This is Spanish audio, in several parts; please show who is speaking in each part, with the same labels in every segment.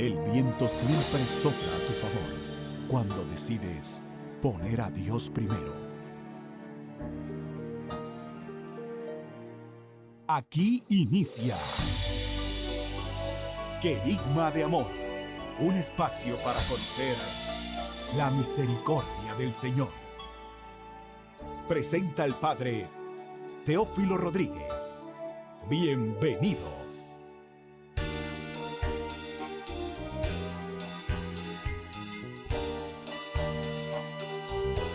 Speaker 1: El viento siempre sopla a tu favor cuando decides poner a Dios primero. Aquí inicia Querigma de Amor, un espacio para conocer la misericordia del Señor. Presenta el Padre Teófilo Rodríguez. Bienvenidos.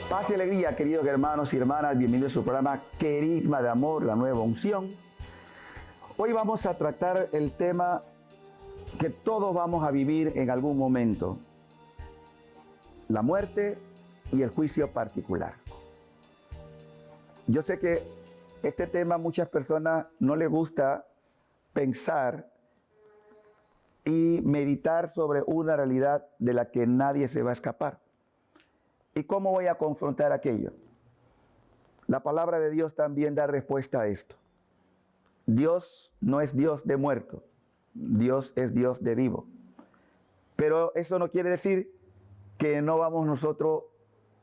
Speaker 2: Paz y alegría, queridos hermanos y hermanas, bienvenidos a su programa Querigma de Amor, la nueva unción. Hoy vamos a tratar el tema que todos vamos a vivir en algún momento: la muerte y el juicio particular. Yo sé que este tema a muchas personas no les gusta pensar y meditar sobre una realidad de la que nadie se va a escapar. ¿Y cómo voy a confrontar aquello? La palabra de Dios también da respuesta a esto. Dios no es Dios de muerto, Dios es Dios de vivo. Pero eso no quiere decir que no vamos nosotros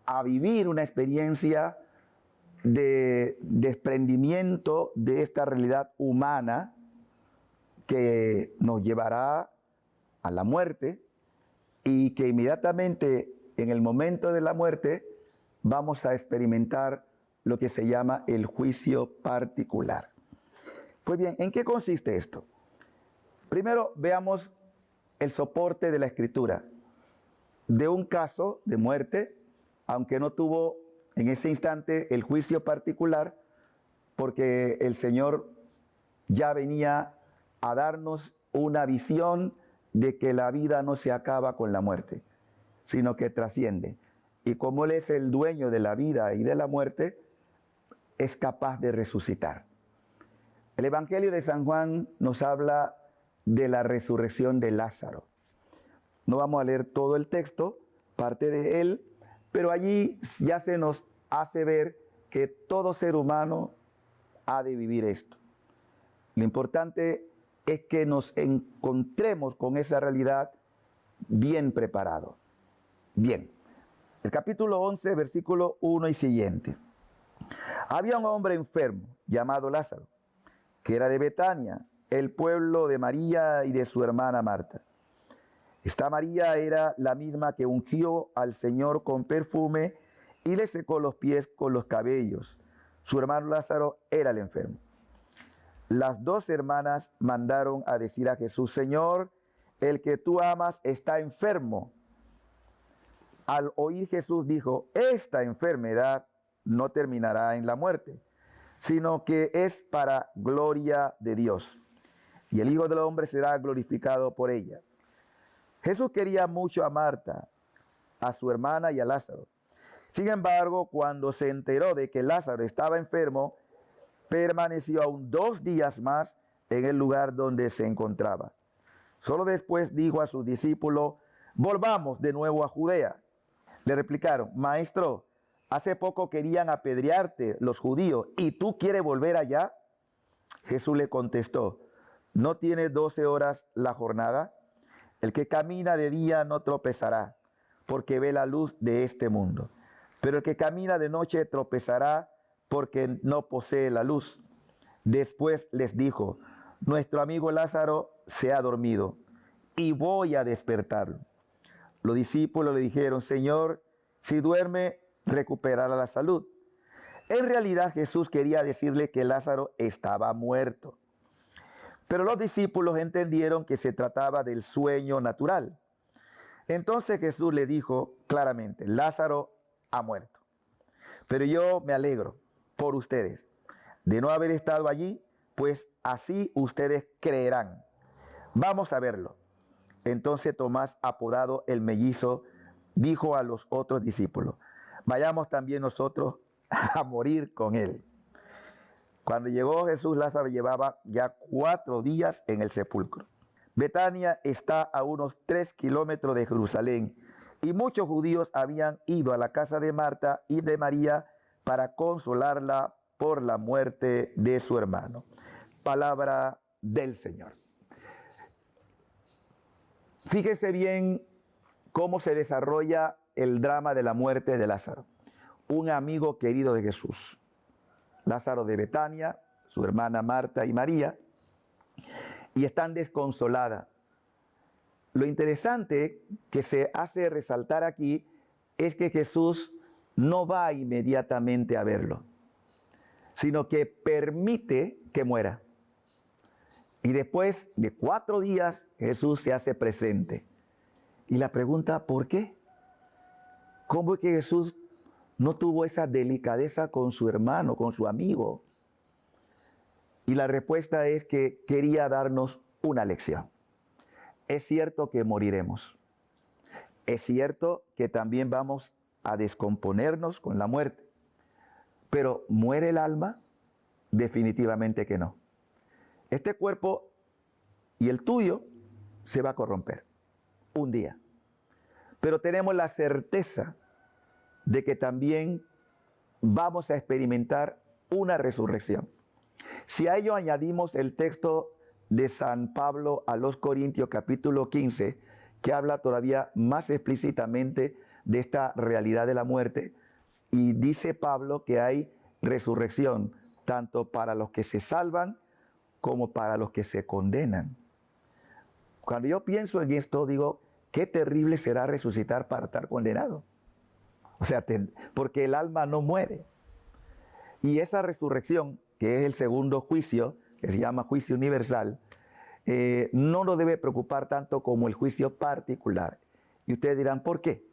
Speaker 2: a vivir una experiencia de desprendimiento de esta realidad humana que nos llevará a la muerte, y que inmediatamente en el momento de la muerte vamos a experimentar lo que se llama el juicio particular. Pues bien, ¿en qué consiste esto? Primero veamos el soporte de la Escritura de un caso de muerte, aunque no tuvo en ese instante el juicio particular, porque el Señor ya venía a darnos una visión de que la vida no se acaba con la muerte, sino que trasciende. Y como Él es el dueño de la vida y de la muerte, es capaz de resucitar. El Evangelio de San Juan nos habla de la resurrección de Lázaro. No vamos a leer todo el texto, parte de él, pero allí ya se nos hace ver que todo ser humano ha de vivir esto. Lo importante es que nos encontremos con esa realidad bien preparado. Bien, el capítulo 11, versículo 1 y siguiente. Había un hombre enfermo llamado Lázaro, que era de Betania, el pueblo de María y de su hermana Marta. Esta María era la misma que ungió al Señor con perfume y le secó los pies con los cabellos. Su hermano Lázaro era el enfermo. Las dos hermanas mandaron a decir a Jesús: Señor, el que tú amas está enfermo. Al oír Jesús dijo: esta enfermedad no terminará en la muerte, sino que es para gloria de Dios, y el Hijo del Hombre será glorificado por ella. Jesús quería mucho a Marta, a su hermana y a Lázaro. Sin embargo, cuando se enteró de que Lázaro estaba enfermo, permaneció aún 2 días más en el lugar donde se encontraba. Solo después dijo a sus discípulos: volvamos de nuevo a Judea. Le replicaron: Maestro, hace poco querían apedrearte los judíos, ¿y tú quieres volver allá? Jesús le contestó: ¿no tiene 12 horas la jornada? El que camina de día no tropezará, porque ve la luz de este mundo. Pero el que camina de noche tropezará, porque no posee la luz. Después les dijo: nuestro amigo Lázaro se ha dormido, y voy a despertarlo. Los discípulos le dijeron: Señor, si duerme, recuperará la salud. En realidad Jesús quería decirle que Lázaro estaba muerto. Pero los discípulos entendieron que se trataba del sueño natural. Entonces Jesús le dijo claramente: Lázaro ha muerto. Pero yo me alegro por ustedes de no haber estado allí, pues así ustedes creerán. Vamos a verlo. Entonces Tomás, apodado el mellizo, dijo a los otros discípulos: vayamos también nosotros a morir con él. Cuando llegó Jesús, Lázaro llevaba ya 4 días en el sepulcro. Betania está a unos 3 kilómetros de Jerusalén, y muchos judíos habían ido a la casa de Marta y de María para consolarla por la muerte de su hermano. Palabra del Señor. Fíjese bien cómo se desarrolla el drama de la muerte de Lázaro, un amigo querido de Jesús. Lázaro de Betania, su hermana Marta y María, y están desconsoladas. Lo interesante que se hace resaltar aquí es que Jesús no va inmediatamente a verlo, sino que permite que muera. Y después de 4 días, Jesús se hace presente. Y la pregunta, ¿por qué? ¿Cómo es que Jesús no tuvo esa delicadeza con su hermano, con su amigo? Y la respuesta es que quería darnos una lección. Es cierto que moriremos. Es cierto que también vamos a descomponernos con la muerte. Pero ¿muere el alma? Definitivamente que no. Este cuerpo y el tuyo se va a corromper un día. Pero tenemos la certeza de que también vamos a experimentar una resurrección. Si a ello añadimos el texto de San Pablo a los Corintios capítulo 15, que habla todavía más explícitamente de esta realidad de la muerte, y dice Pablo que hay resurrección tanto para los que se salvan como para los que se condenan. Cuando yo pienso en esto, digo, qué terrible será resucitar para estar condenado. O sea, porque el alma no muere. Y esa resurrección, que es el segundo juicio, que se llama juicio universal, no nos debe preocupar tanto como el juicio particular. Y ustedes dirán, ¿por qué?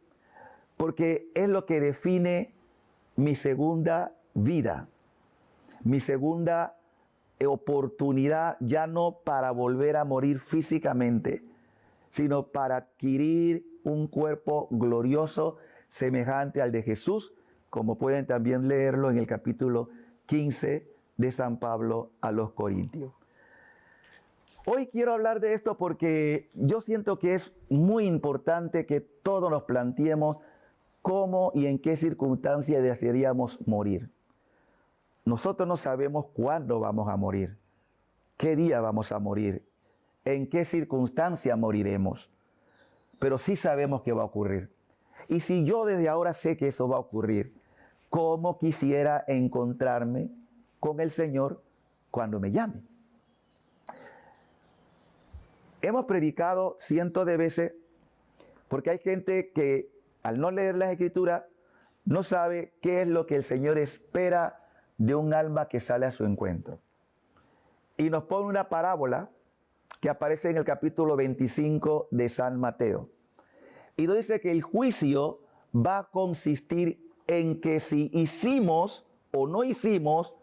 Speaker 2: Porque es lo que define mi segunda vida, mi segunda oportunidad, ya no para volver a morir físicamente, sino para adquirir un cuerpo glorioso semejante al de Jesús, como pueden también leerlo en el capítulo 15 de San Pablo a los Corintios. Hoy quiero hablar de esto porque yo siento que es muy importante que todos nos planteemos cómo y en qué circunstancias desearíamos morir. Nosotros no sabemos cuándo vamos a morir, qué día vamos a morir, en qué circunstancia moriremos, pero sí sabemos que va a ocurrir. Y si yo desde ahora sé que eso va a ocurrir, ¿cómo quisiera encontrarme con el Señor cuando me llame? Hemos predicado cientos de veces porque hay gente que al no leer las Escrituras no sabe qué es lo que el Señor espera de un alma que sale a su encuentro. Y nos pone una parábola que aparece en el capítulo 25 de San Mateo. Y nos dice que el juicio va a consistir en que si hicimos o no hicimos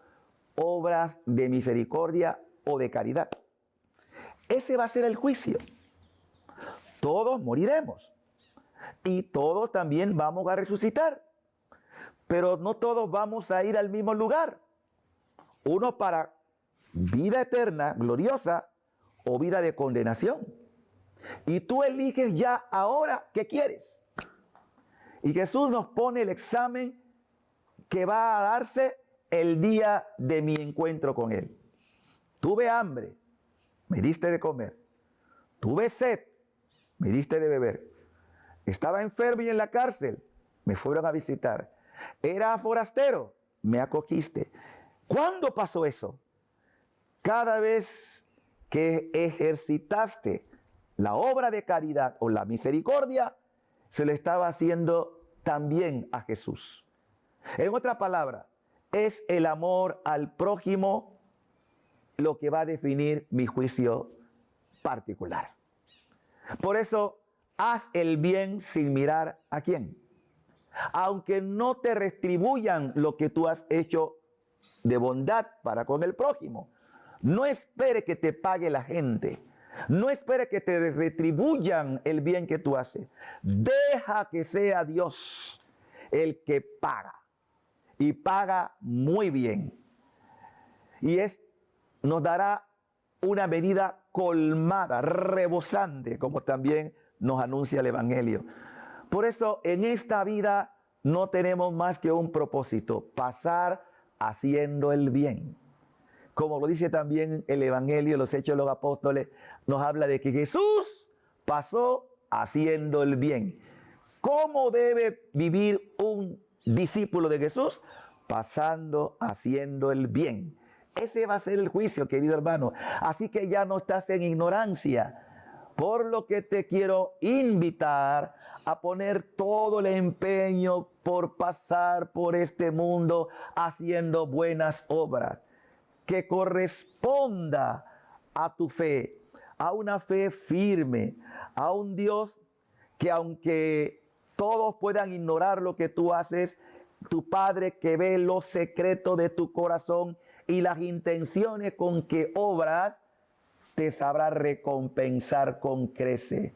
Speaker 2: obras de misericordia o de caridad. Ese va a ser el juicio. Todos moriremos. Y todos también vamos a resucitar. Pero no todos vamos a ir al mismo lugar. Uno para vida eterna, gloriosa, o vida de condenación. Y tú eliges ya ahora qué quieres. Y Jesús nos pone el examen que va a darse el día de mi encuentro con Él. Tuve hambre, me diste de comer. Tuve sed, me diste de beber. Estaba enfermo y en la cárcel, me fueron a visitar. Era forastero, me acogiste. ¿Cuándo pasó eso? Cada vez que ejercitaste la obra de caridad o la misericordia, se lo estaba haciendo también a Jesús. En otra palabra, es el amor al prójimo lo que va a definir mi juicio particular. Por eso, haz el bien sin mirar a quién. Aunque no te retribuyan lo que tú has hecho de bondad para con el prójimo. No espere que te pague la gente. No espere que te retribuyan el bien que tú haces. Deja que sea Dios el que paga. Y paga muy bien. Y nos dará una medida colmada, rebosante, como también nos anuncia el Evangelio. Por eso en esta vida no tenemos más que un propósito: pasar haciendo el bien. Como lo dice también el Evangelio, los Hechos de los Apóstoles, nos habla de que Jesús pasó haciendo el bien. ¿Cómo debe vivir un discípulo de Jesús? Pasando, haciendo el bien. Ese va a ser el juicio, querido hermano. Así que ya no estás en ignorancia. Por lo que te quiero invitar a poner todo el empeño por pasar por este mundo haciendo buenas obras, que corresponda a tu fe, a una fe firme, a un Dios que aunque todos puedan ignorar lo que tú haces, tu Padre que ve lo secreto de tu corazón y las intenciones con que obras, te sabrá recompensar con creces.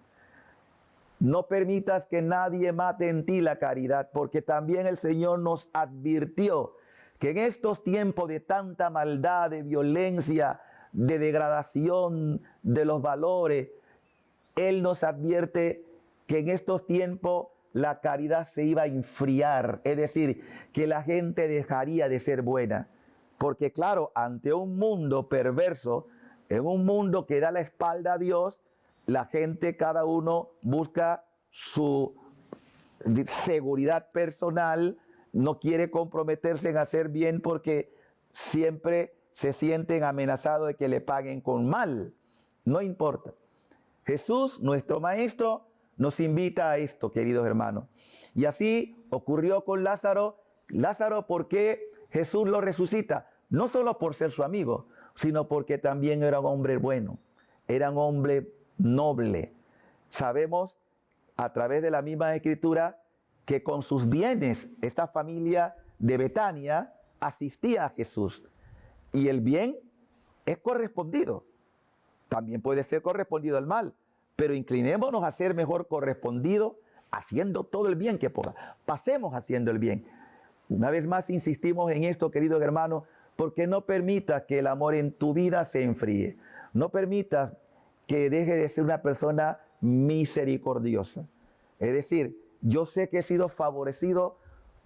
Speaker 2: No permitas que nadie mate en ti la caridad, porque también el Señor nos advirtió que en estos tiempos de tanta maldad, de violencia, de degradación de los valores, Él nos advierte que en estos tiempos la caridad se iba a enfriar, es decir, que la gente dejaría de ser buena. Porque claro, ante un mundo perverso, en un mundo que da la espalda a Dios, la gente, cada uno busca su seguridad personal, no quiere comprometerse en hacer bien porque siempre se sienten amenazados de que le paguen con mal. No importa. Jesús, nuestro Maestro, nos invita a esto, queridos hermanos. Y así ocurrió con Lázaro. Lázaro, ¿por qué Jesús lo resucita? No solo por ser su amigo, sino porque también era un hombre bueno, era un hombre noble. Sabemos a través de la misma Escritura que con sus bienes esta familia de Betania asistía a Jesús. Y el bien es correspondido. También puede ser correspondido al mal, pero inclinémonos a ser mejor correspondido haciendo todo el bien que pueda. Pasemos haciendo el bien. Una vez más insistimos en esto, queridos hermanos, porque no permitas que el amor en tu vida se enfríe. No permitas que deje de ser una persona misericordiosa. Es decir, yo sé que he sido favorecido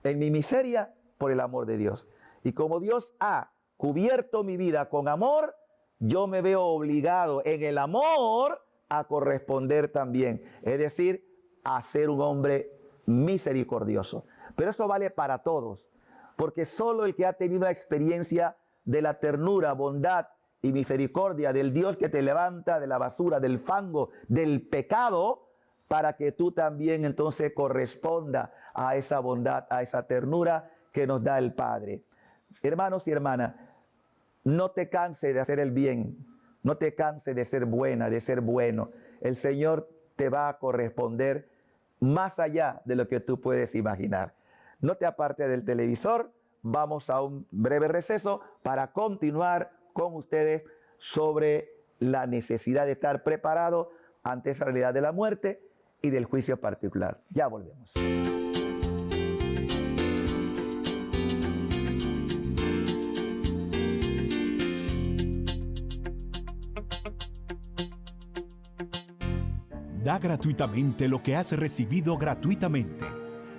Speaker 2: en mi miseria por el amor de Dios. Y como Dios ha cubierto mi vida con amor, yo me veo obligado en el amor a corresponder también. Es decir, a ser un hombre misericordioso. Pero eso vale para todos. Porque solo el que ha tenido una experiencia de la ternura, bondad y misericordia del Dios que te levanta de la basura, del fango, del pecado, para que tú también entonces corresponda a esa bondad, a esa ternura que nos da el Padre. Hermanos y hermanas, no te canses de hacer el bien, no te canses de ser buena, de ser bueno. El Señor te va a corresponder más allá de lo que tú puedes imaginar. No te apartes del televisor, vamos a un breve receso para continuar con ustedes sobre la necesidad de estar preparado ante esa realidad de la muerte y del juicio particular. Ya volvemos.
Speaker 1: Da gratuitamente lo que has recibido gratuitamente,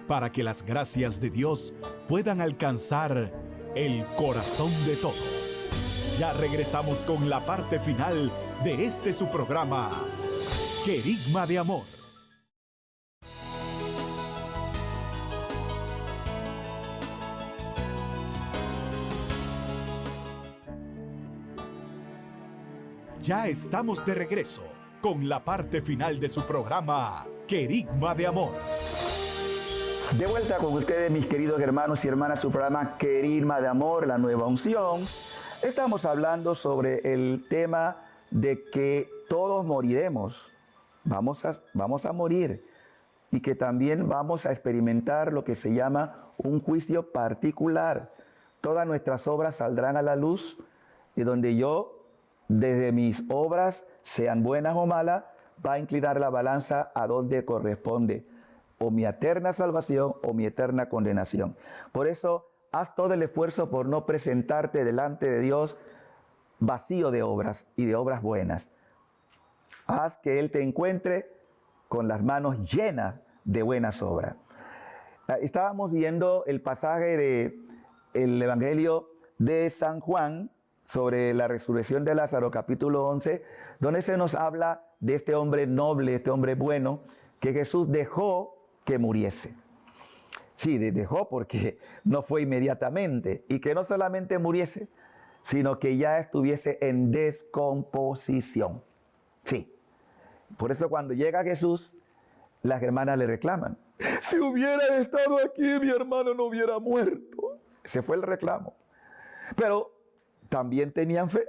Speaker 1: para que las gracias de Dios puedan alcanzar el corazón de todos. Ya regresamos con la parte final de este su programa, Querigma de Amor. Ya estamos de regreso con la parte final de su programa, Querigma de Amor.
Speaker 2: De vuelta con ustedes, mis queridos hermanos y hermanas, su programa Querigma de Amor, la nueva unción. Estamos hablando sobre el tema de que todos moriremos. Vamos a morir y que también vamos a experimentar lo que se llama un juicio particular. Todas nuestras obras saldrán a la luz y donde yo, desde mis obras, sean buenas o malas, va a inclinar la balanza a donde corresponde, o mi eterna salvación o mi eterna condenación. Por eso, haz todo el esfuerzo por no presentarte delante de Dios vacío de obras y de obras buenas. Haz que Él te encuentre con las manos llenas de buenas obras. Estábamos viendo el pasaje del Evangelio de San Juan sobre la resurrección de Lázaro, capítulo 11, donde se nos habla de este hombre noble, este hombre bueno, que Jesús dejó que muriese. Sí, dejó porque no fue inmediatamente. Y que no solamente muriese, sino que ya estuviese en descomposición. Sí. Por eso cuando llega Jesús, las hermanas le reclaman. Si hubiera estado aquí, mi hermano no hubiera muerto. Ese fue el reclamo. Pero también tenían fe.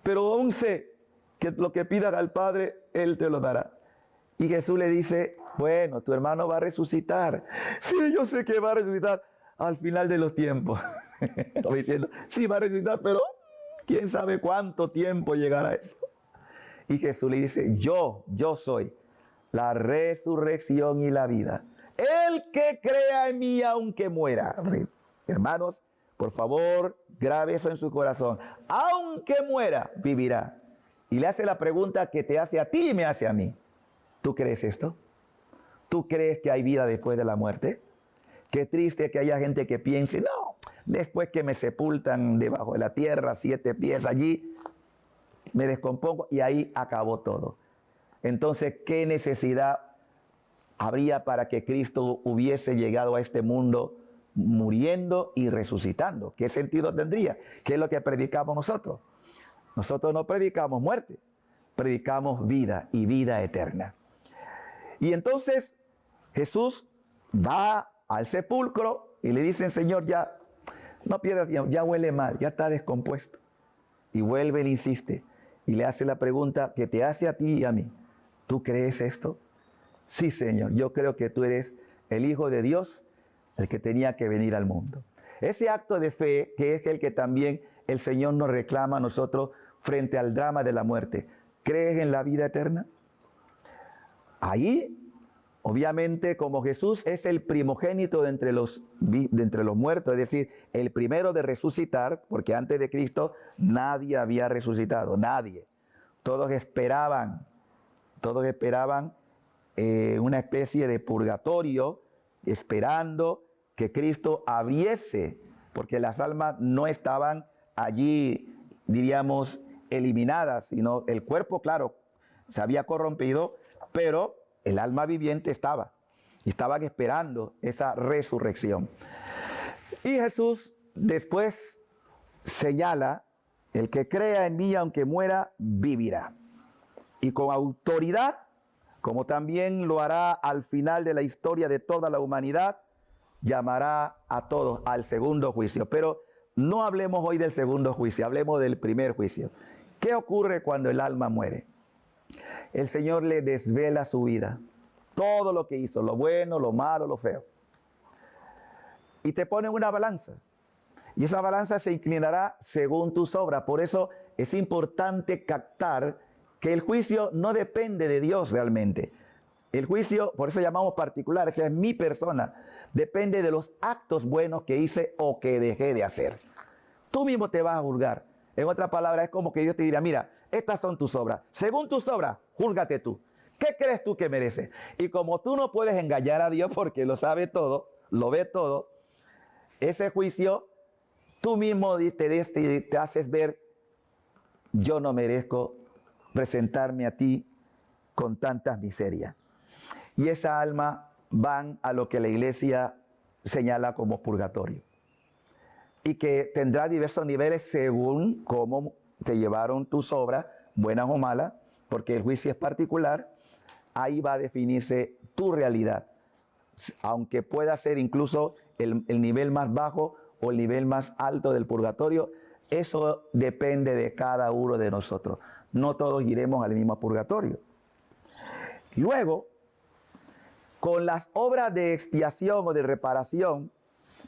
Speaker 2: Pero aún sé que lo que pidas al Padre, Él te lo dará. Y Jesús le dice, bueno, tu hermano va a resucitar. Sí, yo sé que va a resucitar al final de los tiempos. Estaba diciendo, sí, va a resucitar, pero quién sabe cuánto tiempo llegará eso. Y Jesús le dice, yo soy la resurrección y la vida. El que crea en mí aunque muera. Hermanos, por favor, grabe eso en su corazón. Aunque muera, vivirá. Y le hace la pregunta que te hace a ti y me hace a mí. ¿Tú crees esto? ¿Tú crees que hay vida después de la muerte? Qué triste que haya gente que piense, no, después que me sepultan debajo de la tierra, 7 pies allí, me descompongo y ahí acabó todo. Entonces, ¿qué necesidad habría para que Cristo hubiese llegado a este mundo muriendo y resucitando? ¿Qué sentido tendría? ¿Qué es lo que predicamos nosotros? Nosotros no predicamos muerte, predicamos vida y vida eterna. Y entonces Jesús va al sepulcro y le dicen, Señor, ya no pierdas tiempo, ya huele mal, ya está descompuesto. Y vuelve y le insiste y le hace la pregunta que te hace a ti y a mí. ¿Tú crees esto? Sí, Señor, yo creo que tú eres el Hijo de Dios, el que tenía que venir al mundo. Ese acto de fe, que es el que también el Señor nos reclama a nosotros frente al drama de la muerte. ¿Crees en la vida eterna? Ahí, obviamente, como Jesús es el primogénito de entre los muertos, es decir, el primero de resucitar, porque antes de Cristo nadie había resucitado, nadie. Todos esperaban una especie de purgatorio, esperando que Cristo abriese, porque las almas no estaban allí, diríamos, eliminadas, sino el cuerpo, claro, se había corrompido, pero el alma viviente estaban esperando esa resurrección. Y Jesús después señala, el que crea en mí aunque muera, vivirá. Y con autoridad, como también lo hará al final de la historia de toda la humanidad, llamará a todos al segundo juicio. Pero no hablemos hoy del segundo juicio, hablemos del primer juicio. ¿Qué ocurre cuando el alma muere? El Señor le desvela su vida, todo lo que hizo, lo bueno, lo malo, lo feo. Y te pone una balanza. Y esa balanza se inclinará según tus obras. Por eso es importante captar que el juicio no depende de Dios realmente. El juicio, por eso llamamos particular, esa es mi persona, depende de los actos buenos que hice o que dejé de hacer. Tú mismo te vas a juzgar. En otras palabras, es como que Dios te dirá, mira, estas son tus obras. Según tus obras, júzgate tú. ¿Qué crees tú que mereces? Y como tú no puedes engañar a Dios porque lo sabe todo, lo ve todo, ese juicio, tú mismo te haces ver, yo no merezco presentarme a ti con tantas miserias. Y esa alma van a lo que la iglesia señala como purgatorio. Y que tendrá diversos niveles según cómo te llevaron tus obras, buenas o malas, porque el juicio es particular. Ahí va a definirse tu realidad. Aunque pueda ser incluso el nivel más bajo o el nivel más alto del purgatorio, eso depende de cada uno de nosotros. No todos iremos al mismo purgatorio. Luego, con las obras de expiación o de reparación,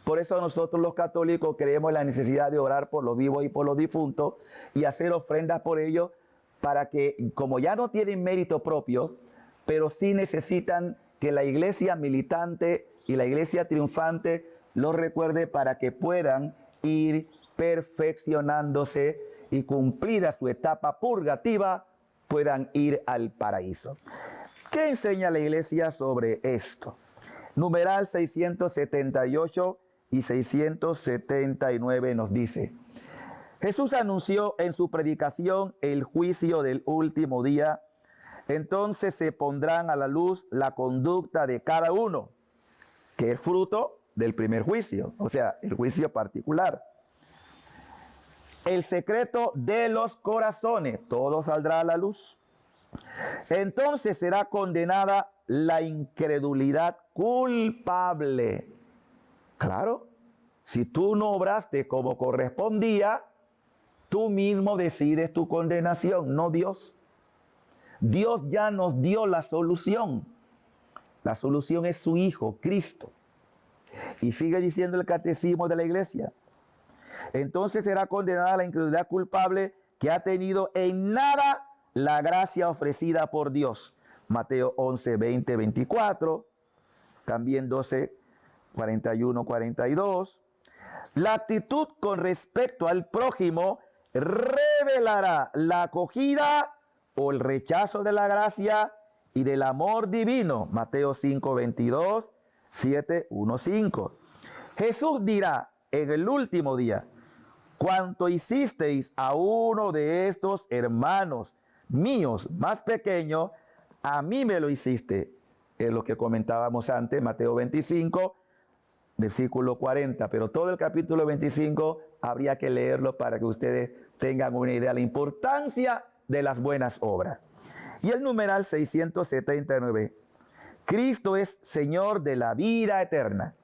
Speaker 2: por eso nosotros los católicos creemos en la necesidad de orar por los vivos y por los difuntos y hacer ofrendas por ellos para que, como ya no tienen mérito propio, pero sí necesitan que la iglesia militante y la iglesia triunfante los recuerde para que puedan ir perfeccionándose y cumplida su etapa purgativa, puedan ir al paraíso. ¿Qué enseña la iglesia sobre esto? Numeral 678 y 679 nos dice: Jesús anunció en su predicación el juicio del último día entonces se pondrán a la luz la conducta de cada uno, que es fruto del primer juicio, o sea, el juicio particular. El secreto de los corazones, todo saldrá a la luz. Entonces será condenada la incredulidad culpable. Claro, si tú no obraste como correspondía, tú mismo decides tu condenación, no Dios. Dios ya nos dio la solución. La solución es su Hijo, Cristo. Y sigue diciendo el catecismo de la iglesia. Entonces será condenada la incredulidad culpable que ha tenido en nada la gracia ofrecida por Dios. Mateo 11, 20, 24. También 12, 41, 42. La actitud con respecto al prójimo revelará la acogida o el rechazo de la gracia y del amor divino. Mateo 5, 22, 7, 1, 5. Jesús dirá en el último día: cuanto hicisteis a uno de estos hermanos míos más pequeños, a mí me lo hiciste. Es lo que comentábamos antes, Mateo 25, versículo 40. Pero todo el capítulo 25 habría que leerlo para que ustedes tengan una idea de la importancia de las buenas obras. Y el numeral 679. Cristo es Señor de la vida eterna.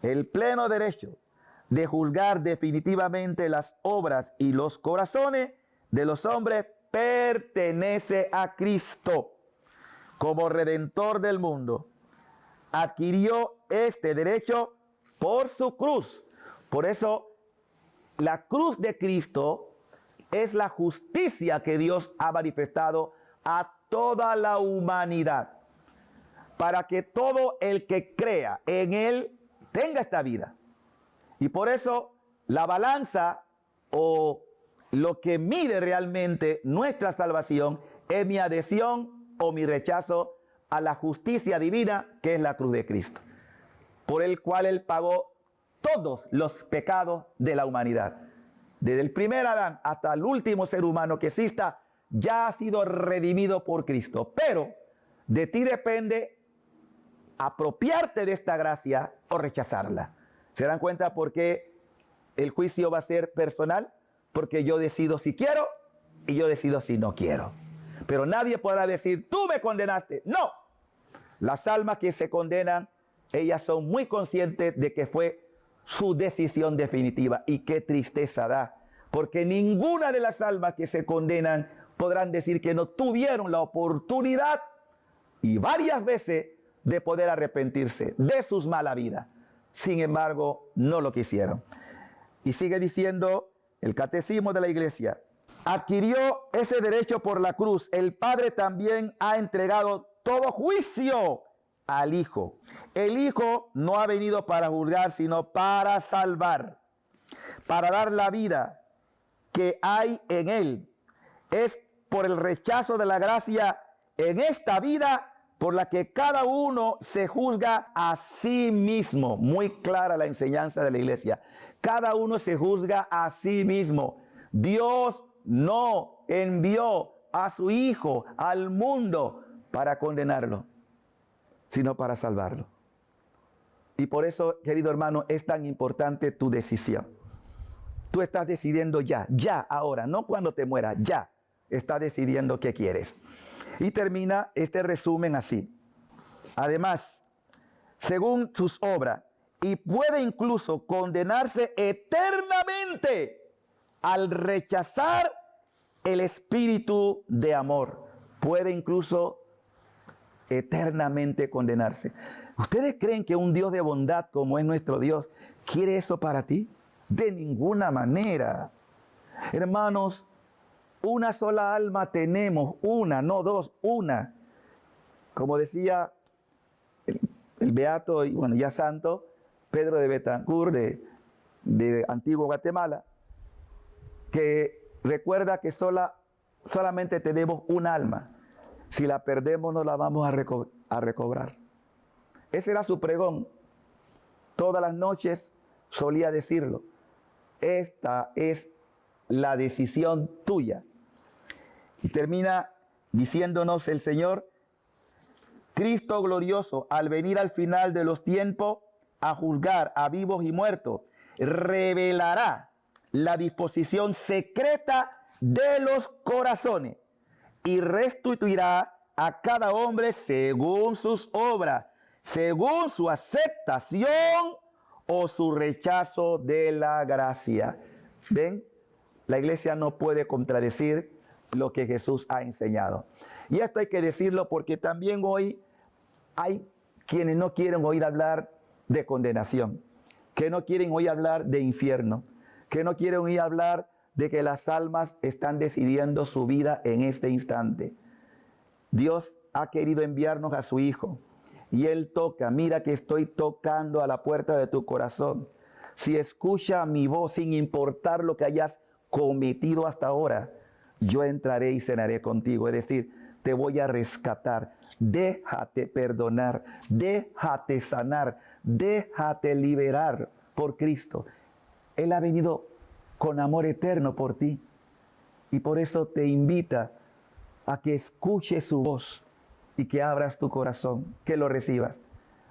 Speaker 2: El pleno derecho de juzgar definitivamente las obras y los corazones de los hombres pertenece a Cristo. Como Redentor del mundo, adquirió este derecho por su cruz. Por eso, la cruz de Cristo es la justicia que Dios ha manifestado a toda la humanidad, para que todo el que crea en Él tenga esta vida. Y por eso la balanza o lo que mide realmente nuestra salvación es mi adhesión o mi rechazo a la justicia divina, que es la cruz de Cristo, por el cual Él pagó todos los pecados de la humanidad. Desde el primer Adán hasta el último ser humano que exista, ya ha sido redimido por Cristo. Pero de ti depende apropiarte de esta gracia o rechazarla. ¿Se dan cuenta por qué el juicio va a ser personal? Porque yo decido si quiero y yo decido si no quiero. Pero nadie podrá decir, tú me condenaste. No. Las almas que se condenan, ellas son muy conscientes de que fue su decisión definitiva. Y qué tristeza da, porque ninguna de las almas que se condenan podrán decir que no tuvieron la oportunidad y varias veces de poder arrepentirse de sus malas vidas. Sin embargo, no lo quisieron. Y sigue diciendo el catecismo de la iglesia: adquirió ese derecho por la cruz. El Padre también ha entregado todo juicio al Hijo. El Hijo no ha venido para juzgar, sino para salvar, para dar la vida que hay en Él. Es por el rechazo de la gracia en esta vida por la que cada uno se juzga a sí mismo. Muy clara la enseñanza de la iglesia. Cada uno se juzga a sí mismo. Dios no envió a su Hijo al mundo para condenarlo, sino para salvarlo. Y por eso, querido hermano, es tan importante tu decisión. Tú estás decidiendo ya, ahora, no cuando te mueras, ya. Estás decidiendo qué quieres. Y termina este resumen así: además, según sus obras, y puede incluso condenarse eternamente al rechazar el espíritu de amor. Puede incluso eternamente condenarse. ¿Ustedes creen que un Dios de bondad como es nuestro Dios quiere eso para ti? De ninguna manera. Hermanos, una sola alma tenemos, una, no dos, una. Como decía el beato y bueno, ya santo, Pedro de Betancur, de Antigua Guatemala, que recuerda que solamente tenemos un alma. Si la perdemos, no la vamos a recobrar. Ese era su pregón. Todas las noches solía decirlo. Esta es la decisión tuya. Y termina diciéndonos el Señor, Cristo glorioso, al venir al final de los tiempos a juzgar a vivos y muertos, revelará la disposición secreta de los corazones y restituirá a cada hombre según sus obras, según su aceptación o su rechazo de la gracia. ¿Ven? La iglesia no puede contradecir lo que Jesús ha enseñado. Y esto hay que decirlo porque también hoy hay quienes no quieren oír hablar de condenación, que no quieren oír hablar de infierno, que no quieren oír hablar de que las almas están decidiendo su vida en este instante. Dios ha querido enviarnos a su Hijo y Él toca. Mira que estoy tocando a la puerta de tu corazón. Si escucha mi voz, sin importar lo que hayas cometido hasta ahora, yo entraré y cenaré contigo. Es decir, te voy a rescatar. Déjate perdonar, déjate sanar, déjate liberar por Cristo. Él ha venido con amor eterno por ti y por eso te invita a que escuches su voz y que abras tu corazón, que lo recibas.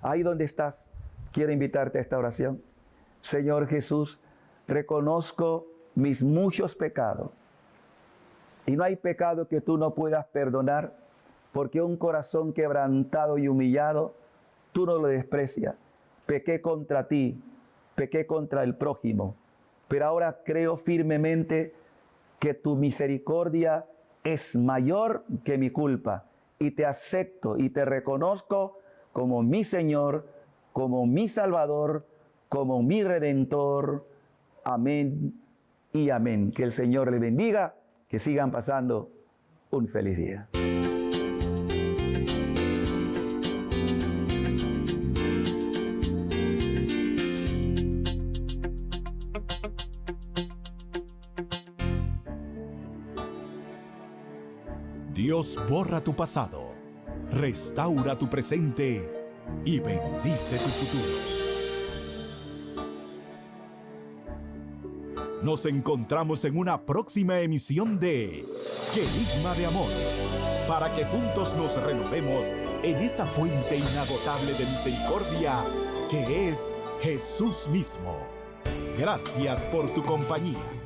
Speaker 2: Ahí donde estás, quiero invitarte a esta oración. Señor Jesús, reconozco mis muchos pecados y no hay pecado que tú no puedas perdonar, porque un corazón quebrantado y humillado, tú no lo desprecias. Pequé contra ti, pequé contra el prójimo, pero ahora creo firmemente que tu misericordia es mayor que mi culpa y te acepto y te reconozco como mi Señor, como mi Salvador, como mi Redentor. Amén y amén. Que el Señor les bendiga, que sigan pasando un feliz día.
Speaker 1: Dios borra tu pasado, restaura tu presente y bendice tu futuro. Nos encontramos en una próxima emisión de Querigma de Amor, para que juntos nos renovemos en esa fuente inagotable de misericordia que es Jesús mismo. Gracias por tu compañía.